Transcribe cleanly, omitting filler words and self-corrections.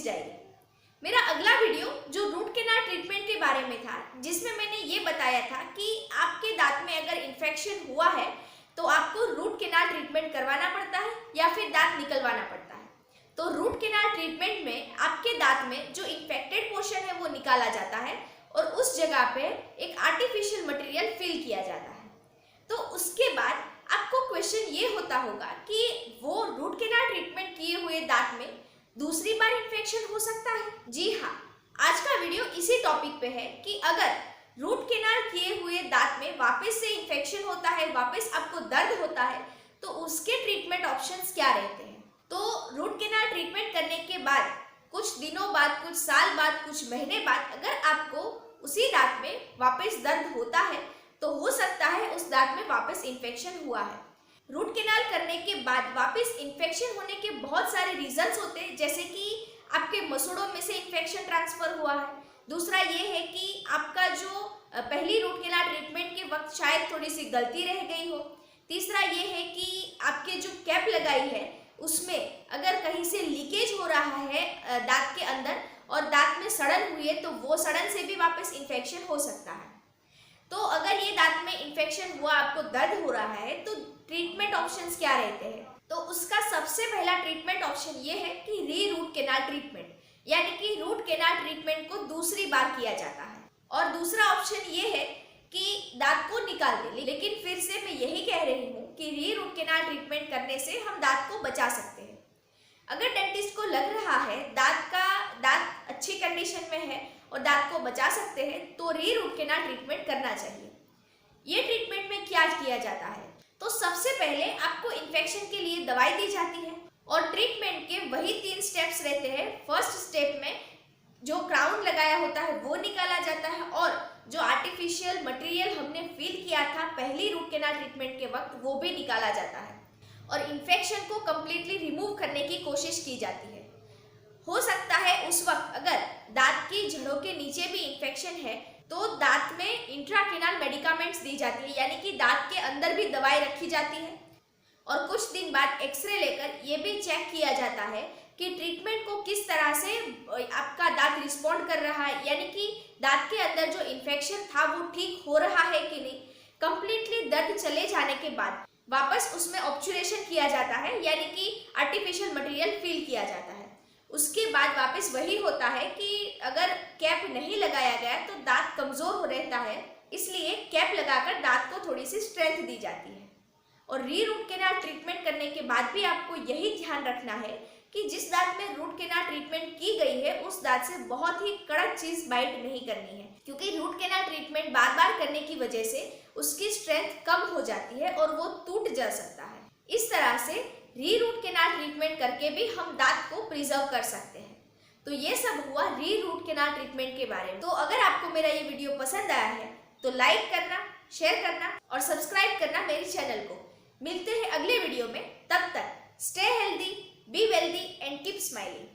This diary. मेरा अगला video जो रूट कैनाल ट्रीटमेंट के बारे में था, जिसमें मैंने ये बताया था कि आपके दांत में अगर इन्फेक्शन हुआ है तो आपको रूट कैनाल ट्रीटमेंट करवाना पड़ता है या फिर दांत निकलवाना पड़ता है। तो रूट कैनाल ट्रीटमेंट में आपके दांत में जो इन्फेक्टेड पोर्शन है वो निकाला जाता है और उस जगह पे एक आर्टिफिशियल मटेरियल फिल किया जाता है। तो उसके बाद आपको क्वेश्चन ये होता होगा कि वो रूट कैनाल ट्रीटमेंट किए हुए दांत में दूसरी बार इन्फेक्शन हो सकता है? जी हाँ, आज का वीडियो इसी टॉपिक पे है कि अगर रूट कैनाल किए हुए दांत में वापस से इन्फेक्शन होता है, वापस आपको दर्द होता है, तो उसके ट्रीटमेंट ऑप्शंस क्या रहते हैं। तो रूट कैनाल ट्रीटमेंट करने के बाद कुछ दिनों बाद, कुछ साल बाद, कुछ महीने बाद अगर आपको उसी दांत में वापस दर्द होता है तो हो सकता है उस दांत में वापस इन्फेक्शन हुआ है। रूट कैनाल करने के बाद वापस इन्फेक्शन होने के बहुत सारे रीजंस होते हैं, जैसे कि आपके मसूड़ों में से इन्फेक्शन ट्रांसफर हुआ है। दूसरा ये है कि आपका जो पहली रूट कैनाल ट्रीटमेंट के वक्त शायद थोड़ी सी गलती रह गई हो। तीसरा ये है कि आपके जो कैप लगाई है उसमें अगर कहीं से लीकेज हो रहा है दांत के अंदर और दांत में सड़न हुई है तो वो सड़न से भी वापस इन्फेक्शन हो सकता है। तो अगर ये दांत में इन्फेक्शन हुआ, आपको दर्द हो रहा है, तो ट्रीटमेंट ऑप्शंस क्या रहते हैं। तो उसका सबसे पहला ट्रीटमेंट ऑप्शन ये है कि री रूट कैनाल ट्रीटमेंट, यानी कि रूट कैनाल ट्रीटमेंट को दूसरी बार किया जाता है। और दूसरा ऑप्शन ये है कि दांत को निकाल दे। लेकिन फिर से मैं यही कह रही हूँ कि री रूट कैनाल ट्रीटमेंट करने से हम दांत को बचा सकते हैं। अगर डेंटिस्ट को लग रहा है दांत अच्छी कंडीशन में है और दांत को बचा सकते हैं तो री रूट कैनाल ट्रीटमेंट करना चाहिए। ये ट्रीटमेंट में क्या किया जाता है, तो सबसे पहले आपको इन्फेक्शन के लिए दवाई दी जाती है और ट्रीटमेंट के वही 3 स्टेप्स रहते हैं। फर्स्ट स्टेप में जो क्राउन लगाया होता है वो निकाला जाता है और जो आर्टिफिशियल मटेरियल हमने फिल किया था पहली रूट कैनाल ट्रीटमेंट के वक्त वो भी निकाला जाता है और इन्फेक्शन को कम्प्लीटली रिमूव करने की कोशिश की जाती है। हो सकता है उस वक्त अगर दांत की जड़ों के नीचे भी इन्फेक्शन है तो दांत में इंट्राकेनाल मेडिकामेंट्स दी जाती है, यानी कि दांत के अंदर भी दवाई रखी जाती है और कुछ दिन बाद एक्सरे लेकर ये भी चेक किया जाता है कि ट्रीटमेंट को किस तरह से आपका दांत रिस्पॉन्ड कर रहा है, यानी कि दांत के अंदर जो इन्फेक्शन था वो ठीक हो रहा है कि नहीं। कंप्लीटली दर्द चले जाने के बाद वापस उसमें ऑब्चुरेशन किया जाता है, यानी कि आर्टिफिशियल मटेरियल फिल किया जाता है। उसके बाद वापस वही होता है कि अगर कैप नहीं लगाया गया तो दांत कमजोर हो रहता है, इसलिए कैप लगाकर दांत को थोड़ी सी स्ट्रेंथ दी जाती है। और री रूट कैनाल ट्रीटमेंट करने के बाद भी आपको यही ध्यान रखना है कि जिस दांत में रूट कैनाल ट्रीटमेंट की गई है उस दांत से बहुत ही कड़क चीज बाइट नहीं करनी है, क्योंकि रूट कैनाल ट्रीटमेंट बार बार करने की वजह से उसकी स्ट्रेंथ कम हो जाती है और वो टूट जा सकता है। इस तरह से री रूट कैनाल ट्रीटमेंट करके भी हम दांत को प्रिजर्व कर सकते हैं। तो ये सब हुआ री रूट कैनाल ट्रीटमेंट के बारे में। तो अगर आपको मेरा ये वीडियो पसंद आया है तो लाइक करना, शेयर करना और सब्सक्राइब करना मेरे चैनल को। मिलते हैं अगले वीडियो में, तब तक stay healthy, be wealthy and keep smiling.